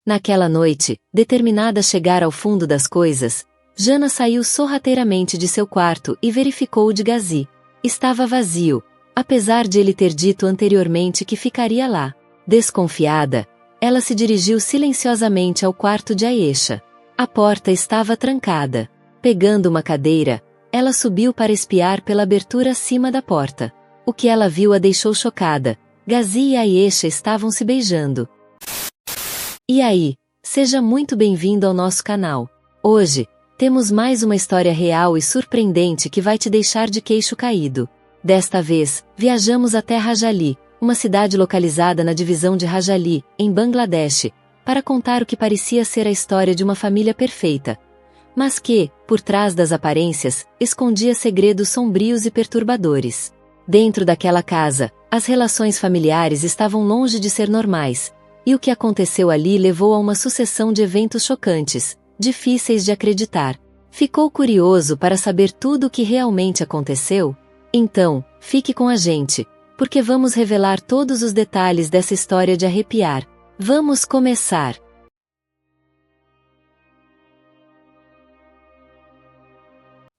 Naquela noite, determinada a chegar ao fundo das coisas, Jana saiu sorrateiramente de seu quarto e verificou o de Gazi. Estava vazio, apesar de ele ter dito anteriormente que ficaria lá. Desconfiada, ela se dirigiu silenciosamente ao quarto de Ayesha. A porta estava trancada. Pegando uma cadeira, ela subiu para espiar pela abertura acima da porta. O que ela viu a deixou chocada. Gazi e Ayesha estavam se beijando. E aí, seja muito bem-vindo ao nosso canal. Hoje, temos mais uma história real e surpreendente que vai te deixar de queixo caído. Desta vez, viajamos até Rajali, uma cidade localizada na divisão de Rajali, em Bangladesh, para contar o que parecia ser a história de uma família perfeita, mas que, por trás das aparências, escondia segredos sombrios e perturbadores. Dentro daquela casa, as relações familiares estavam longe de ser normais, e o que aconteceu ali levou a uma sucessão de eventos chocantes, difíceis de acreditar. Ficou curioso para saber tudo o que realmente aconteceu? Então, fique com a gente, porque vamos revelar todos os detalhes dessa história de arrepiar. Vamos começar!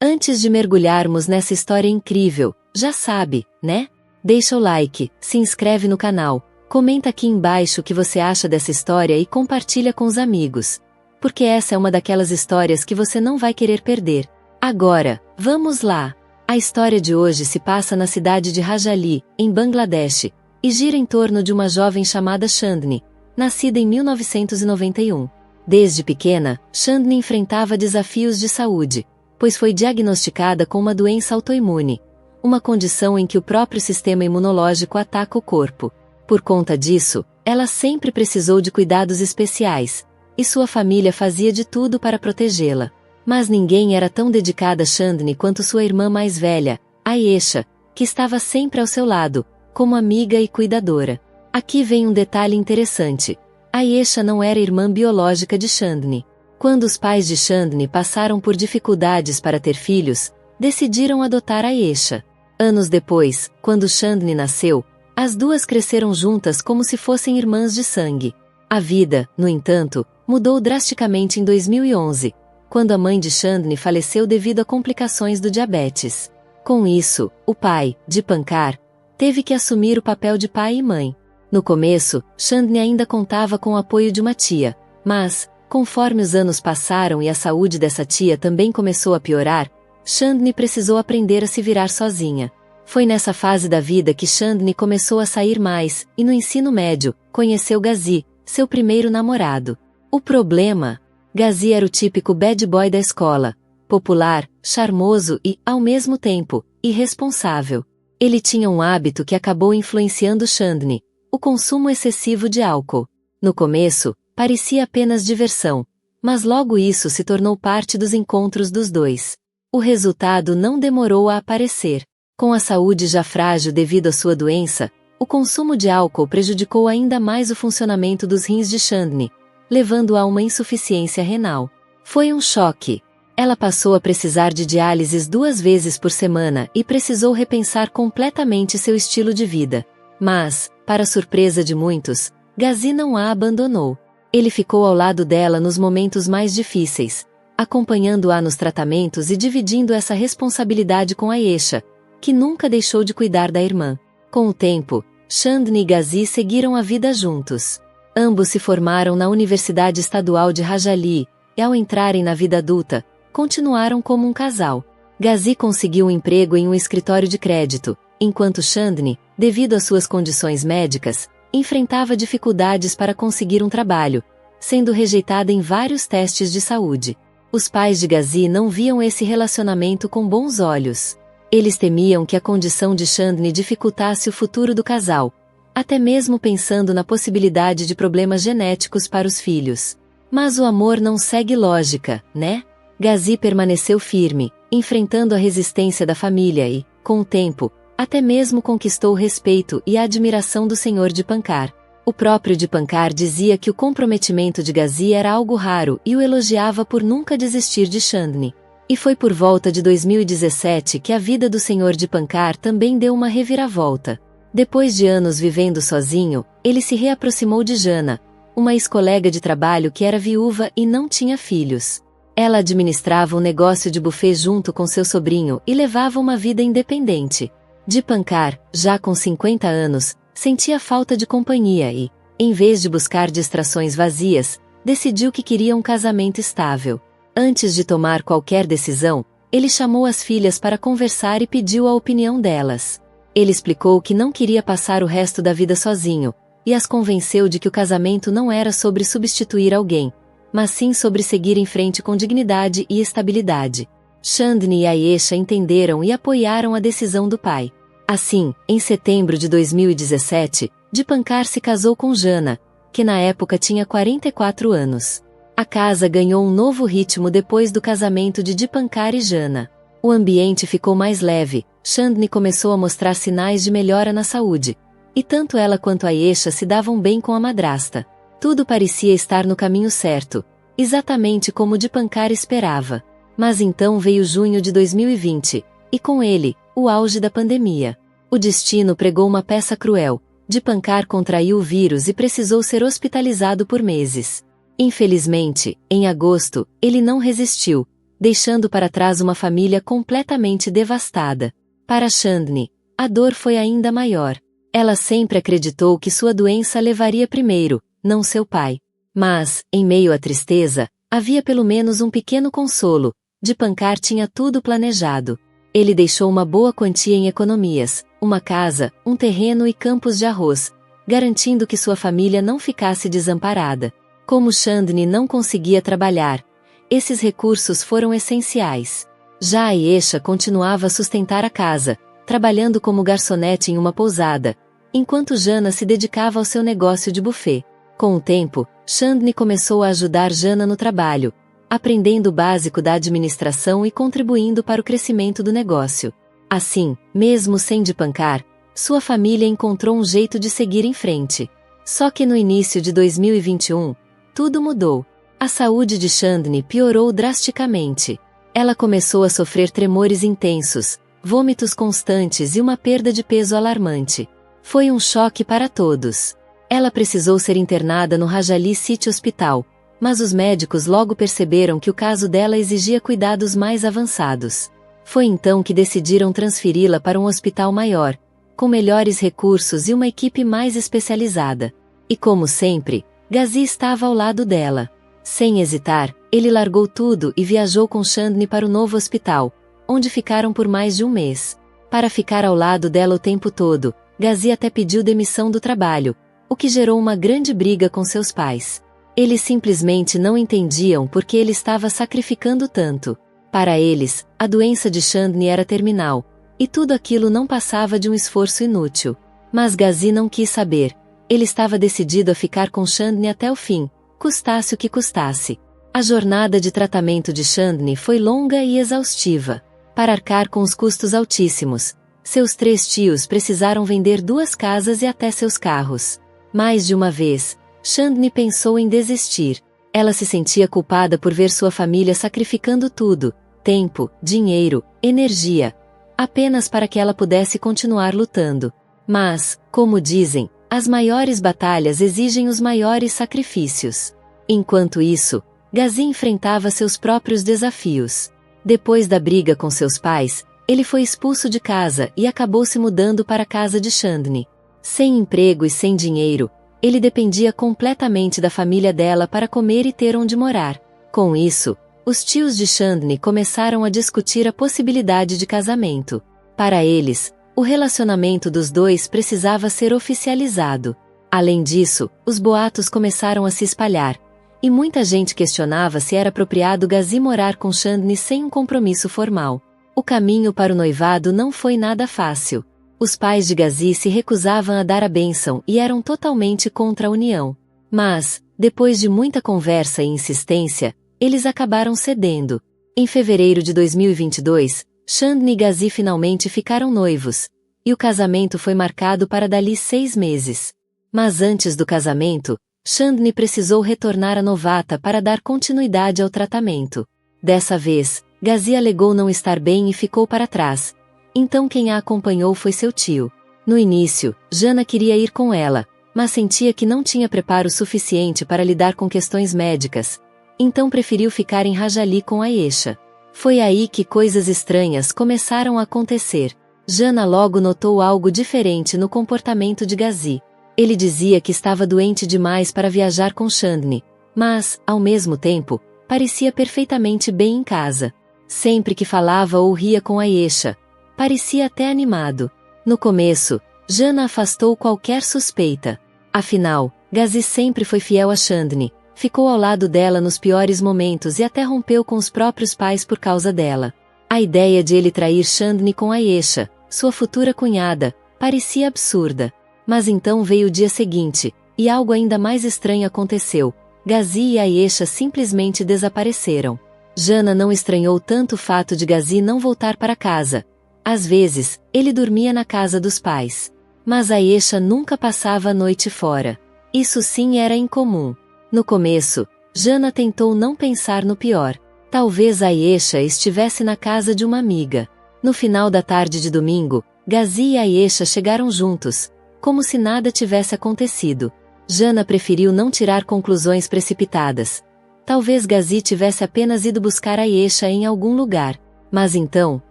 Antes de mergulharmos nessa história incrível, já sabe, né? Deixa o like, se inscreve no canal, comenta aqui embaixo o que você acha dessa história e compartilha com os amigos, porque essa é uma daquelas histórias que você não vai querer perder. Agora, vamos lá! A história de hoje se passa na cidade de Rajali, em Bangladesh, e gira em torno de uma jovem chamada Chandni, nascida em 1991. Desde pequena, Chandni enfrentava desafios de saúde, pois foi diagnosticada com uma doença autoimune, uma condição em que o próprio sistema imunológico ataca o corpo. Por conta disso, ela sempre precisou de cuidados especiais, e sua família fazia de tudo para protegê-la. Mas ninguém era tão dedicada a Chandni quanto sua irmã mais velha, Ayesha, que estava sempre ao seu lado, como amiga e cuidadora. Aqui vem um detalhe interessante. Ayesha não era irmã biológica de Chandni. Quando os pais de Chandni passaram por dificuldades para ter filhos, decidiram adotar Ayesha. Anos depois, quando Chandni nasceu, as duas cresceram juntas como se fossem irmãs de sangue. A vida, no entanto, mudou drasticamente em 2011, quando a mãe de Chandni faleceu devido a complicações do diabetes. Com isso, o pai, Dipankar, teve que assumir o papel de pai e mãe. No começo, Chandni ainda contava com o apoio de uma tia, mas, conforme os anos passaram e a saúde dessa tia também começou a piorar, Chandni precisou aprender a se virar sozinha. Foi nessa fase da vida que Chandni começou a sair mais, e no ensino médio, conheceu Gazi, seu primeiro namorado. O problema? Gazi era o típico bad boy da escola, popular, charmoso e, ao mesmo tempo, irresponsável. Ele tinha um hábito que acabou influenciando Chandni, o consumo excessivo de álcool. No começo, parecia apenas diversão, mas logo isso se tornou parte dos encontros dos dois. O resultado não demorou a aparecer. Com a saúde já frágil devido à sua doença, o consumo de álcool prejudicou ainda mais o funcionamento dos rins de Chandni, levando a uma insuficiência renal. Foi um choque. Ela passou a precisar de diálises 2 vezes por semana e precisou repensar completamente seu estilo de vida. Mas, para surpresa de muitos, Gazi não a abandonou. Ele ficou ao lado dela nos momentos mais difíceis, acompanhando-a nos tratamentos e dividindo essa responsabilidade com Ayesha, que nunca deixou de cuidar da irmã. Com o tempo, Chandni e Gazi seguiram a vida juntos. Ambos se formaram na Universidade Estadual de Rajali, e ao entrarem na vida adulta, continuaram como um casal. Gazi conseguiu um emprego em um escritório de crédito, enquanto Chandni, devido às suas condições médicas, enfrentava dificuldades para conseguir um trabalho, sendo rejeitada em vários testes de saúde. Os pais de Gazi não viam esse relacionamento com bons olhos. Eles temiam que a condição de Chandni dificultasse o futuro do casal, até mesmo pensando na possibilidade de problemas genéticos para os filhos. Mas o amor não segue lógica, né? Gazi permaneceu firme, enfrentando a resistência da família e, com o tempo, até mesmo conquistou o respeito e a admiração do senhor Dipankar. O próprio Dipankar dizia que o comprometimento de Gazi era algo raro e o elogiava por nunca desistir de Chandni. E foi por volta de 2017 que a vida do senhor Dipankar também deu uma reviravolta. Depois de anos vivendo sozinho, ele se reaproximou de Jana, uma ex-colega de trabalho que era viúva e não tinha filhos. Ela administrava um negócio de buffet junto com seu sobrinho e levava uma vida independente. Dipankar, já com 50 anos, sentia falta de companhia e, em vez de buscar distrações vazias, decidiu que queria um casamento estável. Antes de tomar qualquer decisão, ele chamou as filhas para conversar e pediu a opinião delas. Ele explicou que não queria passar o resto da vida sozinho, e as convenceu de que o casamento não era sobre substituir alguém, mas sim sobre seguir em frente com dignidade e estabilidade. Chandni e Ayesha entenderam e apoiaram a decisão do pai. Assim, em setembro de 2017, Dipankar se casou com Jana, que na época tinha 44 anos. A casa ganhou um novo ritmo depois do casamento de Dipankar e Jana. O ambiente ficou mais leve, Chandni começou a mostrar sinais de melhora na saúde, e tanto ela quanto Ayesha se davam bem com a madrasta. Tudo parecia estar no caminho certo, exatamente como Dipankar esperava. Mas então veio junho de 2020, e com ele, o auge da pandemia. O destino pregou uma peça cruel. Dipankar contraiu o vírus e precisou ser hospitalizado por meses. Infelizmente, em agosto, ele não resistiu, deixando para trás uma família completamente devastada. Para Chandni, a dor foi ainda maior. Ela sempre acreditou que sua doença levaria primeiro, não seu pai. Mas, em meio à tristeza, havia pelo menos um pequeno consolo. Dipankar tinha tudo planejado. Ele deixou uma boa quantia em economias, uma casa, um terreno e campos de arroz, garantindo que sua família não ficasse desamparada. Como Chandni não conseguia trabalhar, esses recursos foram essenciais. Já Ayesha continuava a sustentar a casa, trabalhando como garçonete em uma pousada, enquanto Jana se dedicava ao seu negócio de buffet. Com o tempo, Chandni começou a ajudar Jana no trabalho, aprendendo o básico da administração e contribuindo para o crescimento do negócio. Assim, mesmo sem Dipankar, sua família encontrou um jeito de seguir em frente. Só que no início de 2021, tudo mudou. A saúde de Chandni piorou drasticamente. Ela começou a sofrer tremores intensos, vômitos constantes e uma perda de peso alarmante. Foi um choque para todos. Ela precisou ser internada no Rajali City Hospital, mas os médicos logo perceberam que o caso dela exigia cuidados mais avançados. Foi então que decidiram transferi-la para um hospital maior, com melhores recursos e uma equipe mais especializada. E como sempre, Gazi estava ao lado dela. Sem hesitar, ele largou tudo e viajou com Chandni para o novo hospital, onde ficaram por mais de um mês. Para ficar ao lado dela o tempo todo, Gazi até pediu demissão do trabalho, o que gerou uma grande briga com seus pais. Eles simplesmente não entendiam por que ele estava sacrificando tanto. Para eles, a doença de Chandni era terminal, e tudo aquilo não passava de um esforço inútil. Mas Gazi não quis saber. Ele estava decidido a ficar com Chandni até o fim, custasse o que custasse. A jornada de tratamento de Chandni foi longa e exaustiva. Para arcar com os custos altíssimos, seus 3 tios precisaram vender 2 casas e até seus carros. Mais de uma vez, Chandni pensou em desistir. Ela se sentia culpada por ver sua família sacrificando tudo, tempo, dinheiro, energia, apenas para que ela pudesse continuar lutando. Mas, como dizem, as maiores batalhas exigem os maiores sacrifícios. Enquanto isso, Gazi enfrentava seus próprios desafios. Depois da briga com seus pais, ele foi expulso de casa e acabou se mudando para a casa de Chandni. Sem emprego e sem dinheiro, ele dependia completamente da família dela para comer e ter onde morar. Com isso, os tios de Chandni começaram a discutir a possibilidade de casamento. Para eles, o relacionamento dos dois precisava ser oficializado. Além disso, os boatos começaram a se espalhar, e muita gente questionava se era apropriado Gazi morar com Chandni sem um compromisso formal. O caminho para o noivado não foi nada fácil. Os pais de Gazi se recusavam a dar a bênção e eram totalmente contra a união. Mas, depois de muita conversa e insistência, eles acabaram cedendo. Em fevereiro de 2022, Chandni e Gazi finalmente ficaram noivos, e o casamento foi marcado para dali 6 meses. Mas antes do casamento, Chandni precisou retornar a Novata para dar continuidade ao tratamento. Dessa vez, Gazi alegou não estar bem e ficou para trás. Então quem a acompanhou foi seu tio. No início, Jana queria ir com ela, mas sentia que não tinha preparo suficiente para lidar com questões médicas, então preferiu ficar em Rajali com Ayesha. Foi aí que coisas estranhas começaram a acontecer. Jana logo notou algo diferente no comportamento de Ghazi. Ele dizia que estava doente demais para viajar com Chandni, mas, ao mesmo tempo, parecia perfeitamente bem em casa. Sempre que falava ou ria com Ayesha, parecia até animado. No começo, Jana afastou qualquer suspeita. Afinal, Ghazi sempre foi fiel a Chandni, ficou ao lado dela nos piores momentos e até rompeu com os próprios pais por causa dela. A ideia de ele trair Chandni com Ayesha, sua futura cunhada, parecia absurda. Mas então veio o dia seguinte, e algo ainda mais estranho aconteceu. Ghazi e Ayesha simplesmente desapareceram. Jana não estranhou tanto o fato de Ghazi não voltar para casa. Às vezes, ele dormia na casa dos pais. Mas Ayesha nunca passava a noite fora. Isso sim era incomum. No começo, Jana tentou não pensar no pior. Talvez Ayesha estivesse na casa de uma amiga. No final da tarde de domingo, Ghazi e Ayesha chegaram juntos, como se nada tivesse acontecido. Jana preferiu não tirar conclusões precipitadas. Talvez Ghazi tivesse apenas ido buscar Ayesha em algum lugar. Mas então,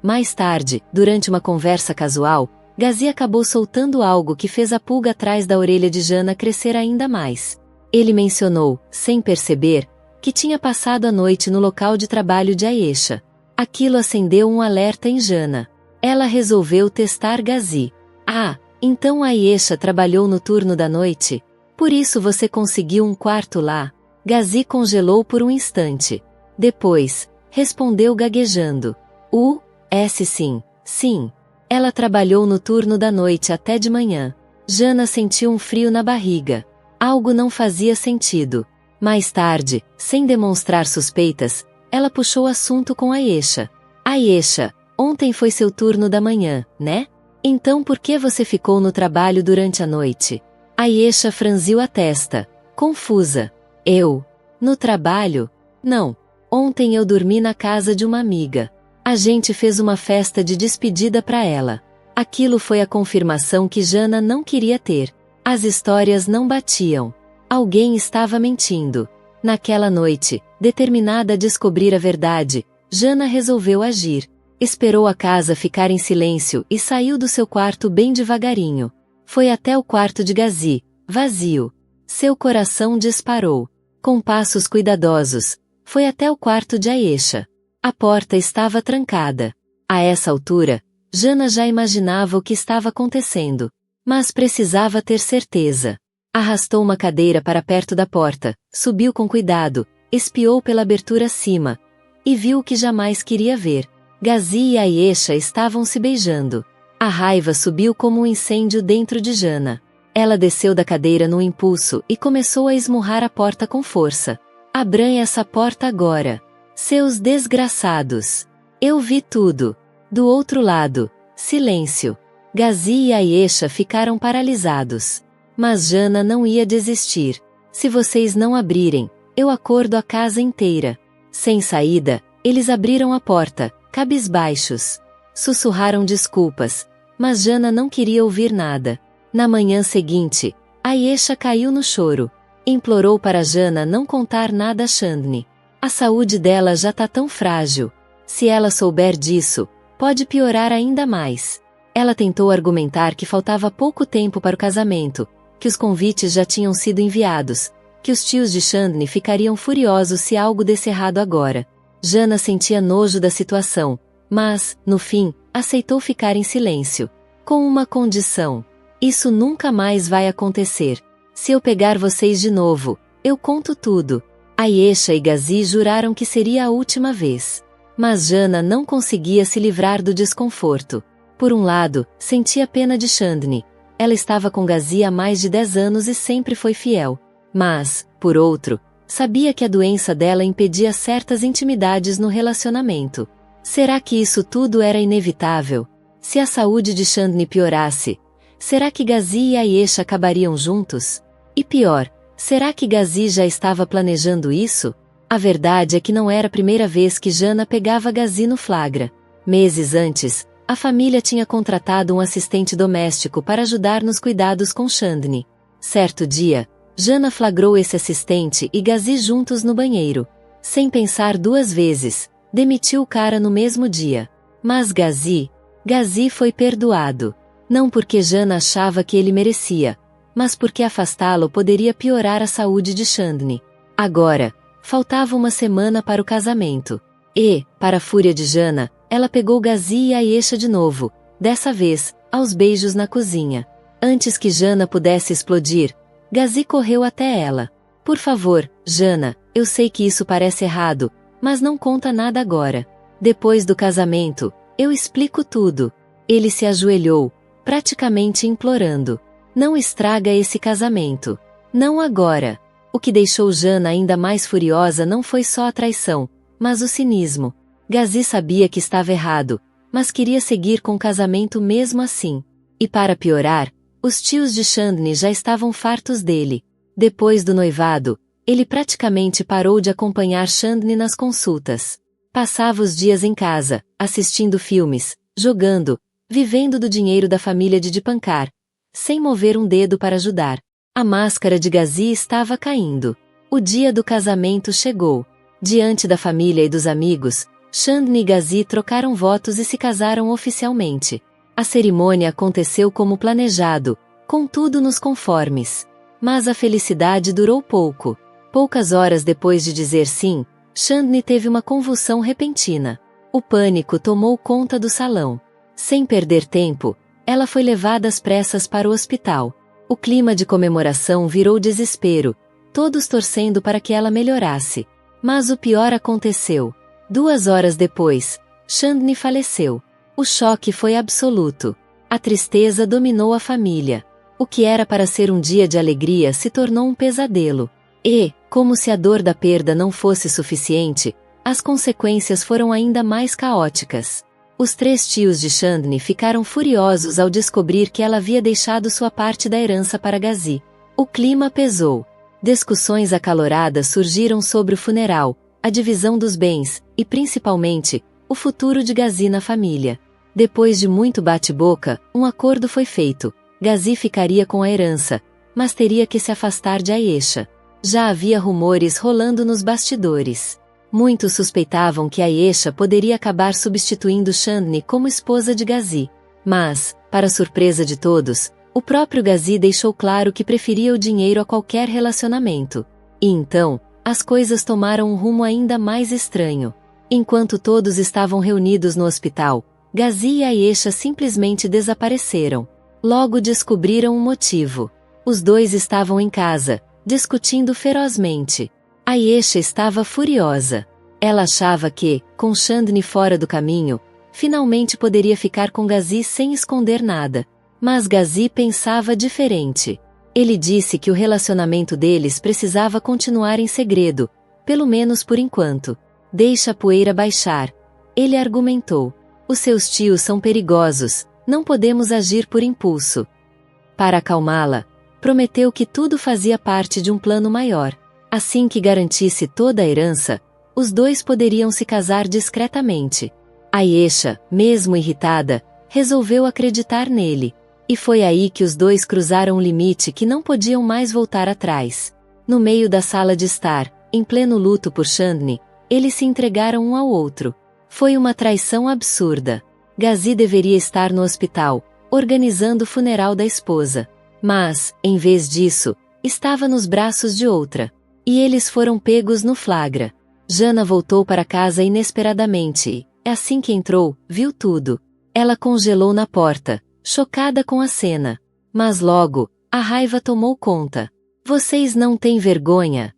mais tarde, durante uma conversa casual, Ghazi acabou soltando algo que fez a pulga atrás da orelha de Jana crescer ainda mais. Ele mencionou, sem perceber, que tinha passado a noite no local de trabalho de Ayesha. Aquilo acendeu um alerta em Jana. Ela resolveu testar Ghazi. Ah, então Ayesha trabalhou no turno da noite? Por isso você conseguiu um quarto lá? Ghazi congelou por um instante. Depois, respondeu gaguejando. Sim, sim. Ela trabalhou no turno da noite até de manhã. Jana sentiu um frio na barriga. Algo não fazia sentido. Mais tarde, sem demonstrar suspeitas, ela puxou o assunto com Ayesha. Ayesha, ontem foi seu turno da manhã, né? Então por que você ficou no trabalho durante a noite? Ayesha franziu a testa, confusa. Eu? No trabalho? Não. Ontem eu dormi na casa de uma amiga. A gente fez uma festa de despedida para ela. Aquilo foi a confirmação que Jana não queria ter. As histórias não batiam. Alguém estava mentindo. Naquela noite, determinada a descobrir a verdade, Jana resolveu agir. Esperou a casa ficar em silêncio e saiu do seu quarto bem devagarinho. Foi até o quarto de Ghazi, vazio. Seu coração disparou. Com passos cuidadosos, foi até o quarto de Ayesha. A porta estava trancada. A essa altura, Jana já imaginava o que estava acontecendo, mas precisava ter certeza. Arrastou uma cadeira para perto da porta, subiu com cuidado, espiou pela abertura acima, e viu o que jamais queria ver. Ghazi e Ayesha estavam se beijando. A raiva subiu como um incêndio dentro de Jana. Ela desceu da cadeira num impulso e começou a esmurrar a porta com força. Abram essa porta agora. Seus desgraçados. Eu vi tudo. Do outro lado, silêncio. Ghazi e Ayesha ficaram paralisados. Mas Jana não ia desistir. Se vocês não abrirem, eu acordo a casa inteira. Sem saída, eles abriram a porta, cabisbaixos. Sussurraram desculpas, mas Jana não queria ouvir nada. Na manhã seguinte, Ayesha caiu no choro. Implorou para Jana não contar nada a Chandni. A saúde dela já tá tão frágil. Se ela souber disso, pode piorar ainda mais. Ela tentou argumentar que faltava pouco tempo para o casamento, que os convites já tinham sido enviados, que os tios de Chandni ficariam furiosos se algo desse errado agora. Jana sentia nojo da situação, mas, no fim, aceitou ficar em silêncio. Com uma condição. Isso nunca mais vai acontecer. Se eu pegar vocês de novo, eu conto tudo. Ayesha e Ghazi juraram que seria a última vez. Mas Jana não conseguia se livrar do desconforto. Por um lado, sentia pena de Chandni. Ela estava com Ghazi há mais de 10 anos e sempre foi fiel. Mas, por outro, sabia que a doença dela impedia certas intimidades no relacionamento. Será que isso tudo era inevitável? Se a saúde de Chandni piorasse, será que Ghazi e Ayesha acabariam juntos? E pior, será que Ghazi já estava planejando isso? A verdade é que não era a primeira vez que Jana pegava Ghazi no flagra. Meses antes, a família tinha contratado um assistente doméstico para ajudar nos cuidados com Chandni. Certo dia, Jana flagrou esse assistente e Gazi juntos no banheiro. Sem pensar duas vezes, demitiu o cara no mesmo dia. Mas Gazi foi perdoado. Não porque Jana achava que ele merecia, mas porque afastá-lo poderia piorar a saúde de Chandni. Agora, faltava uma semana para o casamento. E, para a fúria de Jana, ela pegou Gazi e Ayesha de novo, dessa vez, aos beijos na cozinha. Antes que Jana pudesse explodir, Gazi correu até ela. Por favor, Jana, eu sei que isso parece errado, mas não conta nada agora. Depois do casamento, eu explico tudo. Ele se ajoelhou, praticamente implorando. Não estraga esse casamento. Não agora. O que deixou Jana ainda mais furiosa não foi só a traição, mas o cinismo. Gazi sabia que estava errado, mas queria seguir com o casamento mesmo assim. E para piorar, os tios de Chandni já estavam fartos dele. Depois do noivado, ele praticamente parou de acompanhar Chandni nas consultas. Passava os dias em casa, assistindo filmes, jogando, vivendo do dinheiro da família de Dipankar, sem mover um dedo para ajudar. A máscara de Gazi estava caindo. O dia do casamento chegou. Diante da família e dos amigos, Chandni e Gazi trocaram votos e se casaram oficialmente. A cerimônia aconteceu como planejado, com tudo nos conformes. Mas a felicidade durou pouco. Poucas horas depois de dizer sim, Chandni teve uma convulsão repentina. O pânico tomou conta do salão. Sem perder tempo, ela foi levada às pressas para o hospital. O clima de comemoração virou desespero, todos torcendo para que ela melhorasse. Mas o pior aconteceu. 2 horas depois, Chandni faleceu. O choque foi absoluto. A tristeza dominou a família. O que era para ser um dia de alegria se tornou um pesadelo. E, como se a dor da perda não fosse suficiente, as consequências foram ainda mais caóticas. Os 3 tios de Chandni ficaram furiosos ao descobrir que ela havia deixado sua parte da herança para Gazi. O clima pesou. Discussões acaloradas surgiram sobre o funeral, a divisão dos bens, e principalmente, o futuro de Gazi na família. Depois de muito bate-boca, um acordo foi feito. Gazi ficaria com a herança, mas teria que se afastar de Ayesha. Já havia rumores rolando nos bastidores. Muitos suspeitavam que Ayesha poderia acabar substituindo Chandni como esposa de Gazi. Mas, para surpresa de todos, o próprio Gazi deixou claro que preferia o dinheiro a qualquer relacionamento. E então, as coisas tomaram um rumo ainda mais estranho. Enquanto todos estavam reunidos no hospital, Gazi e Ayesha simplesmente desapareceram. Logo descobriram o motivo. Os dois estavam em casa, discutindo ferozmente. Ayesha estava furiosa. Ela achava que, com Chandni fora do caminho, finalmente poderia ficar com Gazi sem esconder nada. Mas Gazi pensava diferente. Ele disse que o relacionamento deles precisava continuar em segredo, pelo menos por enquanto. Deixa a poeira baixar. Ele argumentou. Os seus tios são perigosos, não podemos agir por impulso. Para acalmá-la, prometeu que tudo fazia parte de um plano maior. Assim que garantisse toda a herança, os dois poderiam se casar discretamente. Ayesha, mesmo irritada, resolveu acreditar nele. E foi aí que os dois cruzaram um limite que não podiam mais voltar atrás. No meio da sala de estar, em pleno luto por Chandni, eles se entregaram um ao outro. Foi uma traição absurda. Gazi deveria estar no hospital, organizando o funeral da esposa. Mas, em vez disso, estava nos braços de outra. E eles foram pegos no flagra. Jana voltou para casa inesperadamente e, assim que entrou, viu tudo. Ela congelou na porta, chocada com a cena. Mas logo, a raiva tomou conta. Vocês não têm vergonha?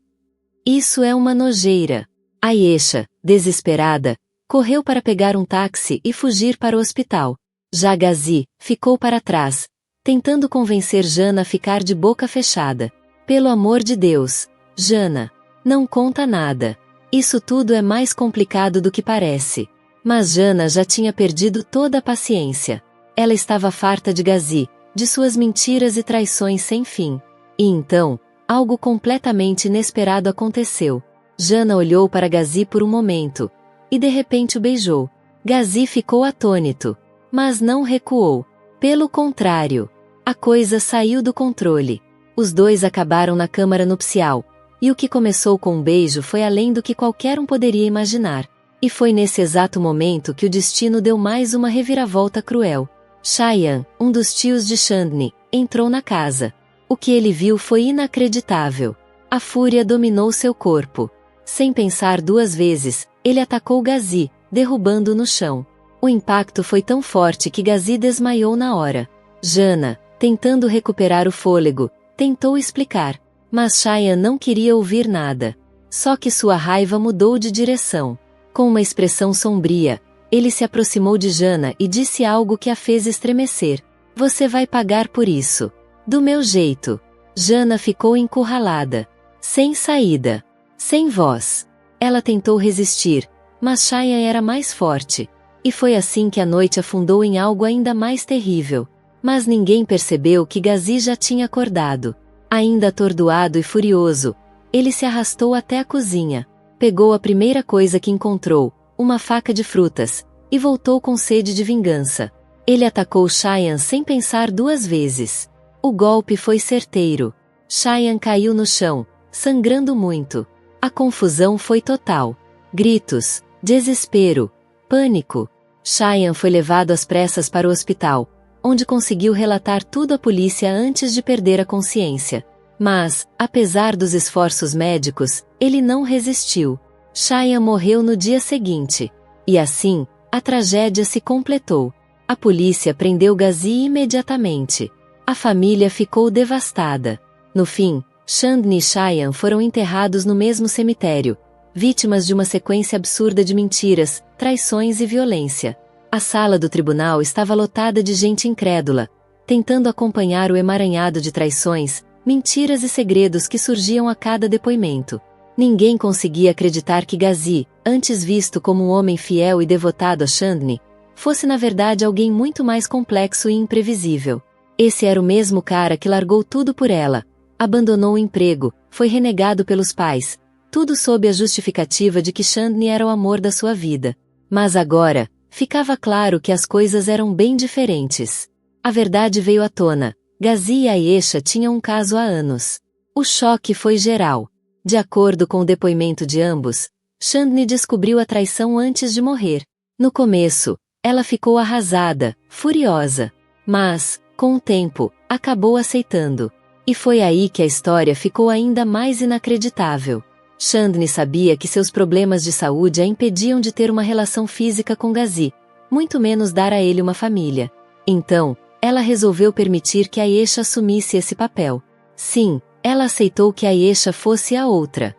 Isso é uma nojeira. Ayesha, desesperada, correu para pegar um táxi e fugir para o hospital. Já Gazi ficou para trás, tentando convencer Jana a ficar de boca fechada. Pelo amor de Deus, Jana, não conta nada. Isso tudo é mais complicado do que parece. Mas Jana já tinha perdido toda a paciência. Ela estava farta de Gazi, de suas mentiras e traições sem fim. E então, algo completamente inesperado aconteceu. Jana olhou para Gazi por um momento, e de repente o beijou. Gazi ficou atônito, mas não recuou. Pelo contrário, a coisa saiu do controle. Os dois acabaram na câmara nupcial, e o que começou com um beijo foi além do que qualquer um poderia imaginar. E foi nesse exato momento que o destino deu mais uma reviravolta cruel. Cheyenne, um dos tios de Chandni, entrou na casa. O que ele viu foi inacreditável. A fúria dominou seu corpo. Sem pensar duas vezes, ele atacou Gazi, derrubando-o no chão. O impacto foi tão forte que Gazi desmaiou na hora. Jana, tentando recuperar o fôlego, tentou explicar, mas Cheyenne não queria ouvir nada. Só que sua raiva mudou de direção. Com uma expressão sombria, ele se aproximou de Jana e disse algo que a fez estremecer. Você vai pagar por isso. Do meu jeito. Jana ficou encurralada. Sem saída. Sem voz. Ela tentou resistir, mas Cheyenne era mais forte. E foi assim que a noite afundou em algo ainda mais terrível. Mas ninguém percebeu que Gazi já tinha acordado. Ainda atordoado e furioso, ele se arrastou até a cozinha. Pegou a primeira coisa que encontrou, uma faca de frutas, e voltou com sede de vingança. Ele atacou Cheyenne sem pensar duas vezes. O golpe foi certeiro. Cheyenne caiu no chão, sangrando muito. A confusão foi total. Gritos, desespero, pânico. Cheyenne foi levado às pressas para o hospital, onde conseguiu relatar tudo à polícia antes de perder a consciência. Mas, apesar dos esforços médicos, ele não resistiu. Cheyenne morreu no dia seguinte. E assim, a tragédia se completou. A polícia prendeu Gazi imediatamente. A família ficou devastada. No fim, Chandni e Cheyenne foram enterrados no mesmo cemitério, vítimas de uma sequência absurda de mentiras, traições e violência. A sala do tribunal estava lotada de gente incrédula, tentando acompanhar o emaranhado de traições, mentiras e segredos que surgiam a cada depoimento. Ninguém conseguia acreditar que Gazi, antes visto como um homem fiel e devotado a Chandni, fosse na verdade alguém muito mais complexo e imprevisível. Esse era o mesmo cara que largou tudo por ela, abandonou o emprego, foi renegado pelos pais, tudo sob a justificativa de que Chandni era o amor da sua vida. Mas agora, ficava claro que as coisas eram bem diferentes. A verdade veio à tona. Gazi e Ayesha tinham um caso há anos. O choque foi geral. De acordo com o depoimento de ambos, Chandni descobriu a traição antes de morrer. No começo, ela ficou arrasada, furiosa. Mas, com o tempo, acabou aceitando. E foi aí que a história ficou ainda mais inacreditável. Chandni sabia que seus problemas de saúde a impediam de ter uma relação física com Gazi, muito menos dar a ele uma família. Então, ela resolveu permitir que Ayesha assumisse esse papel. Sim, ela aceitou que Ayesha fosse a outra.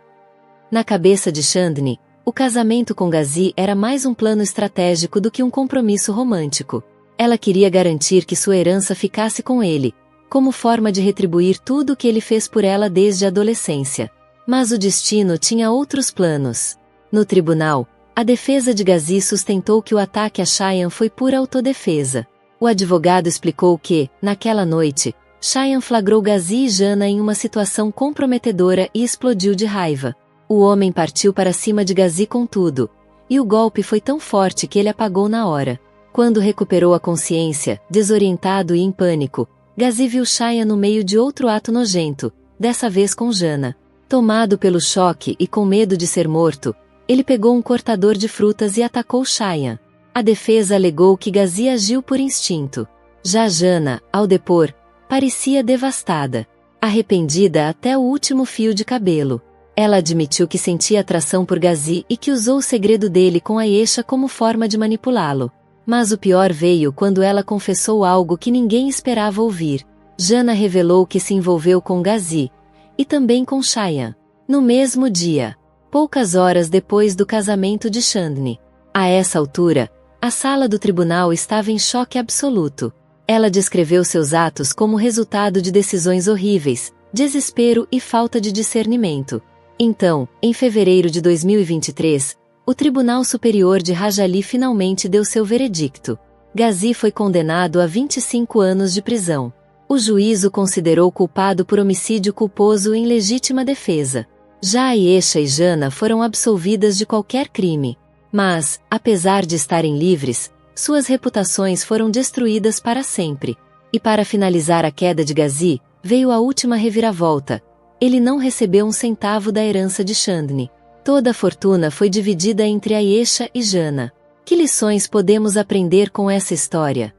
Na cabeça de Chandni, o casamento com Gazi era mais um plano estratégico do que um compromisso romântico. Ela queria garantir que sua herança ficasse com ele, como forma de retribuir tudo o que ele fez por ela desde a adolescência. Mas o destino tinha outros planos. No tribunal, a defesa de Gazi sustentou que o ataque a Cheyenne foi pura autodefesa. O advogado explicou que, naquela noite, Cheyenne flagrou Gazi e Jana em uma situação comprometedora e explodiu de raiva. O homem partiu para cima de Gazi com tudo, e o golpe foi tão forte que ele apagou na hora. Quando recuperou a consciência, desorientado e em pânico, Gazi viu Cheyenne no meio de outro ato nojento, dessa vez com Jana. Tomado pelo choque e com medo de ser morto, ele pegou um cortador de frutas e atacou Cheyenne. A defesa alegou que Gazi agiu por instinto. Já Jana, ao depor, parecia devastada, arrependida até o último fio de cabelo. Ela admitiu que sentia atração por Gazi e que usou o segredo dele com Ayesha como forma de manipulá-lo. Mas o pior veio quando ela confessou algo que ninguém esperava ouvir. Jana revelou que se envolveu com Gazi, e também com Cheyenne, no mesmo dia, poucas horas depois do casamento de Chandni. A essa altura, a sala do tribunal estava em choque absoluto. Ela descreveu seus atos como resultado de decisões horríveis, desespero e falta de discernimento. Então, em fevereiro de 2023, o Tribunal Superior de Rajali finalmente deu seu veredicto. Gazi foi condenado a 25 anos de prisão. O juiz o considerou culpado por homicídio culposo em legítima defesa. Já Ayesha e Jana foram absolvidas de qualquer crime. Mas, apesar de estarem livres, suas reputações foram destruídas para sempre. E para finalizar a queda de Gazi, veio a última reviravolta. Ele não recebeu um centavo da herança de Chandni. Toda a fortuna foi dividida entre Ayesha e Jana. Que lições podemos aprender com essa história?